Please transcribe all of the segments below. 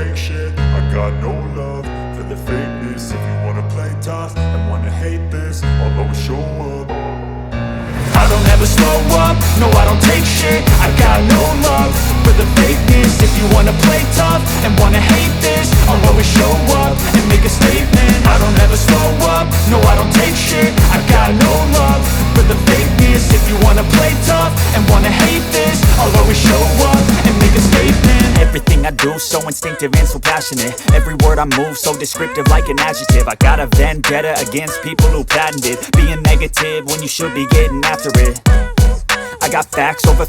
take shit. I got no love for the fakeness. If you wanna play tough and wanna hate this, I'll always show up. I don't ever slow up, no I don't take shit. I got no love for the fakeness. If you wanna play tough and wanna hate this, I'll always show up and make a statement. I don't ever slow up, no I don't take shit. I got no love for the fakeness. If you wanna play tough and wanna hate this, I'll always show up and make a statement. Everything I do so instinctive and so passionate. Every word I move so descriptive like an adjective. I got a vendetta against people who patented being negative when you should be getting after it. I got facts over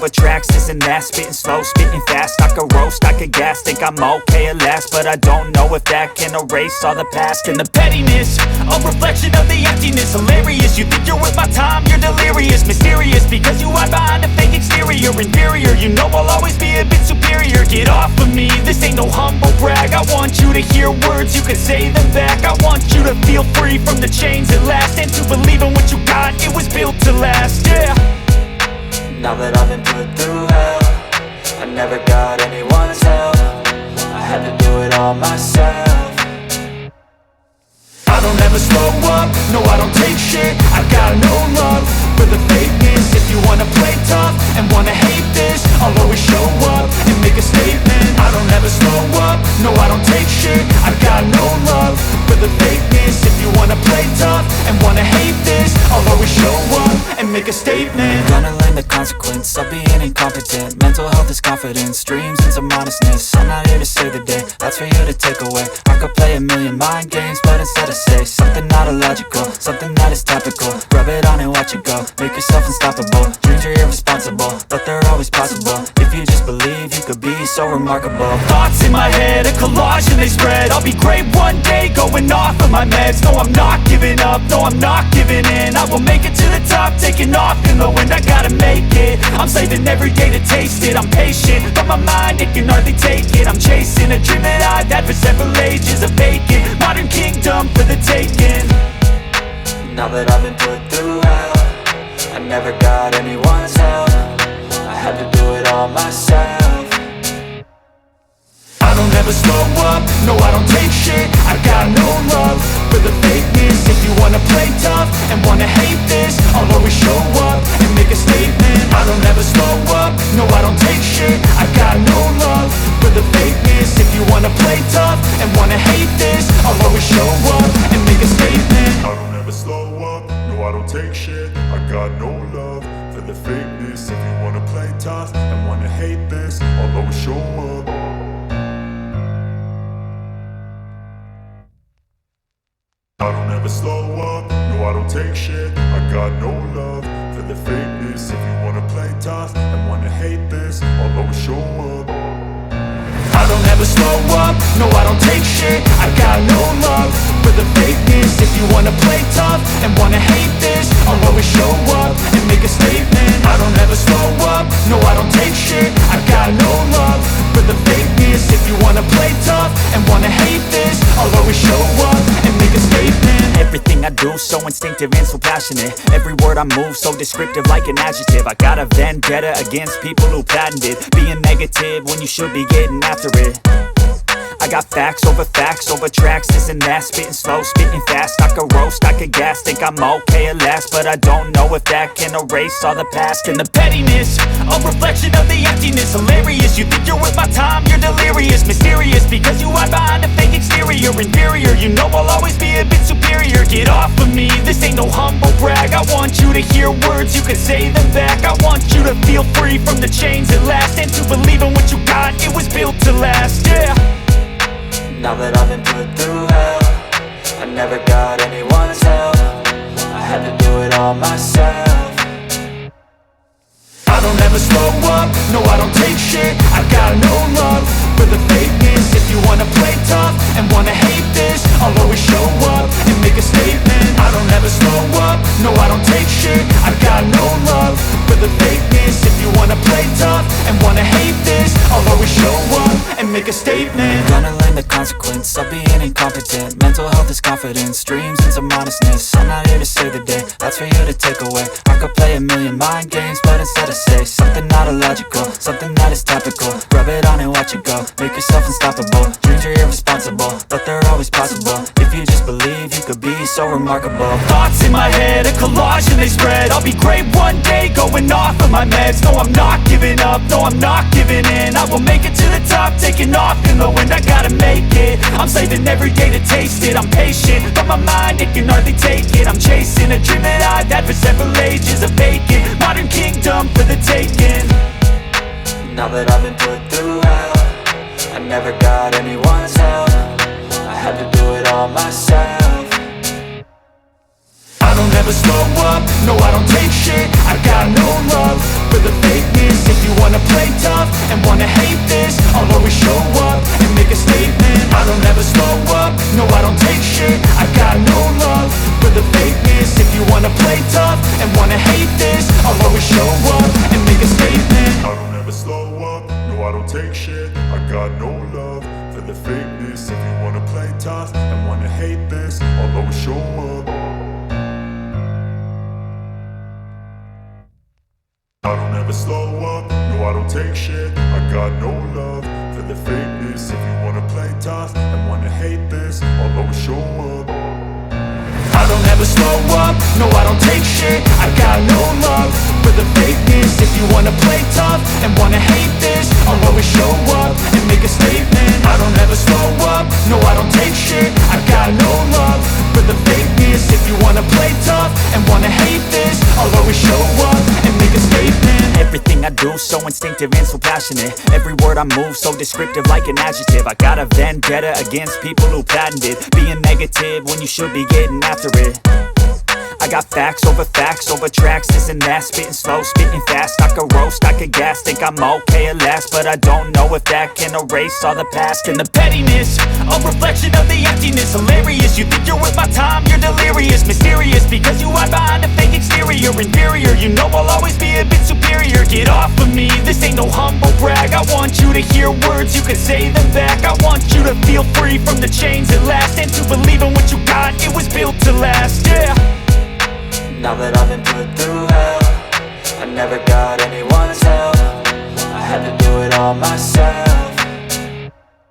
tracks, this and that. Spitting slow, spitting fast. I could roast, I could gas. Think I'm okay at last, but I don't know if that can erase all the past. And the pettiness, a reflection of the emptiness. Hilarious, you think you're worth my time, you're delirious. Mysterious, because you hide behind a fake exterior. Inferior, you know I'll always be a bit superior. Get off of me, this ain't no humble brag. I want you to hear words, you can say them back. I want you to feel free from the chains at last, and to believe in what you got, it was built to last, yeah. Now that I've been put through hell, I never got anyone's help. I had to do it all myself. I don't ever slow up, no I don't take shit. I got no love for the fakeness. If you wanna play tough and wanna hate this, I'll always show up and make a statement. I don't ever slow up, no I don't take shit. I got no love for the fakeness. If you wanna play tough and wanna hate this, I'll always show up and make a statement. Gonna learn the consequence of being incompetent. Mental health is confidence, dreams and some modestness. I'm not here to save the day, that's for you to take away. I could play a million mind games, but instead I say something not illogical, something that is topical. Rub it on and watch it go, make yourself unstoppable. Dreams are irresponsible, but they're always possible. If you just believe, you could be so remarkable. Thoughts in my head, a collage and they spread. I'll be great one day, going off of my meds. No, I'm not giving up, no, I'm not giving in. I will make it to the top, taking off in the wind. I gotta make it, I'm saving every day to taste it. I'm patient, but my mind, it can hardly take it. I'm chasing a dream that I've had for several ages. A vacant, modern kingdom for the taking. Now that I've been put through hell, I never got anyone's help. I had to do it all myself. I don't ever slow up, no I don't take shit. I got no love for the fakeness. If you wanna play tough and wanna hate this, I'll always show up and make a statement. I don't ever slow up, no I don't take shit. I got no love for the fakeness. If you wanna play tough and wanna hate this, I'll always show up and make a statement. I don't ever slow up, no I don't take shit. I got no love for the fakeness. If you wanna play tough and wanna hate this, I'll always show up. I don't ever slow up, no I don't take shit. I got no love for the fakeness. If you wanna play tough and wanna hate this, I'll always show up. I don't ever slow up, no I don't take shit. I got no love for the fakeness. If you wanna play tough and wanna hate this, I'll always show up and make a statement. I don't ever slow up, no I don't take shit. I got no love for the fakeness. If you wanna play tough and wanna hate this, I'll always show up and make a statement. Everything I do so instinctive and so passionate. Every word I move so descriptive like an adjective. I got a vendetta against people who patented being negative when you should be getting after it. I got facts over tracks, this and that. Spitting slow, spitting fast. I could roast, I could gas. Think I'm okay at last, but I don't know if that can erase all the past. And the pettiness, a reflection of the emptiness. Hilarious, you think you're worth my time, you're delirious. Mysterious, because you hide behind a fake exterior. Inferior, you know I'll always be a bit superior. Get off of me, this ain't no humble brag. I want you to hear words, you can say them back. I want you to feel free from the chains at last, and to believe in what you got, it was built to last, yeah. Now that I've been put through hell, I never got anyone's help. I had to do it all myself. I don't ever slow up, no I don't take shit. I got no love for the fakeness. If you wanna play tough and wanna hate this, I'll always show up and make a statement. I don't ever slow up, no I don't take shit. I got no love for for the fakeness. If you wanna play tough and wanna hate this, I'll always show up and make a statement. Gonna learn the consequence of being incompetent. Mental health is confidence, dreams and some honestness. I'm not here to save the day, that's for you to take away. I could play a million mind games, but instead I say something not illogical, something that is topical. Rub it on and watch it go, make yourself unstoppable. Dreams are irresponsible, but they're always possible. If you just believe, you could be so remarkable. Thoughts in my head, a collage and they spread. I'll be great one day, going off of my meds. No, I'm not giving up, no, I'm not giving in. I will make it to the top, taking off in the wind. I gotta make it, I'm saving every day to taste it. I'm patient, but my mind, it can hardly take it. I'm chasing a dream that I've had for several ages. A vacant, modern kingdom for the taking. Now that I've been put through hell, I never got anyone's help. I had to do it all myself. I don't ever slow up, no I don't take shit. I got no love for the fakeness. If you wanna play tough and wanna hate this, I'll always show up and make a statement. I don't ever slow up, no I don't take shit. I got no love for the fakeness. If you wanna play tough and wanna hate this, I'll always show up and make a statement. I don't ever slow up, no I don't take shit. I got no love for the fakeness. If you wanna play tough and wanna hate this, I'll always show up. I don't ever slow up, no I don't take shit. I got no love for the fakeness. If you wanna play tough and wanna hate this, I'll always show up. I don't ever slow up, no I don't take shit. I got no love for the fakeness. If you wanna play tough and wanna hate this, I'll always show up and make a statement. I don't ever slow up, no I don't take shit. I got no love for the fakeness. If you wanna play tough and wanna hate this, I'll always show up and make a statement. Everything I do so instinctive and so passionate. Every word I move so descriptive like an adjective. I got a vendetta against people who patented being negative when you should be getting after it. I got facts over tracks, this and that. Spitting slow, spitting fast. I could roast, I could gas. Think I'm okay at last, but I don't know if that can erase all the past. And the pettiness, a reflection of the emptiness. Hilarious, you think you're worth my time, you're delirious. Mysterious, because you hide behind a fake exterior. Inferior, you know I'll always be a bit superior. Get off of me, this ain't no humble brag. I want you to hear words, you can say them back. I want you to feel free from the chains at last, and to believe in what you got, it was built to last, yeah. Now that I've been put through hell, I never got anyone's help. I had to do it all myself.